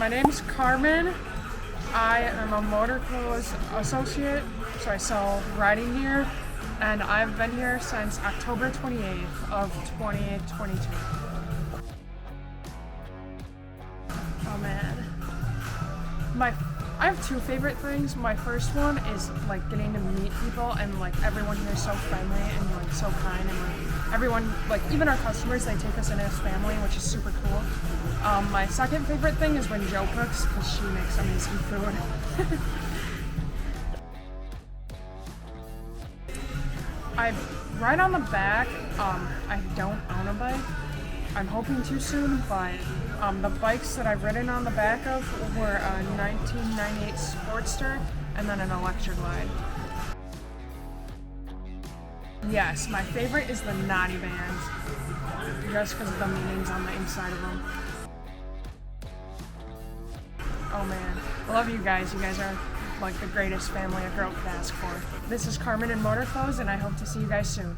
My name's Carmen. I am a Motorclothes associate, so I sell riding gear, and I've been here since October 28th of 2022. Oh man. I have two favorite things. My first one is like getting to meet people, and like everyone here is so friendly and like so kind, and like everyone, like even our customers, they take us in as family, which is super cool. My second favorite thing is when Jo cooks, because she makes amazing food. I ride on the back. I don't own a bike. I'm hoping to soon, but the bikes that I've ridden on the back of were a 1998 Sportster and then an Electra Glide. Yes, my favorite is the Naughty Bands, just because of the meanings on the inside of them. Oh man, I love you guys. You guys are like the greatest family a girl could ask for. This is Carmen and Motorclothes, and I hope to see you guys soon.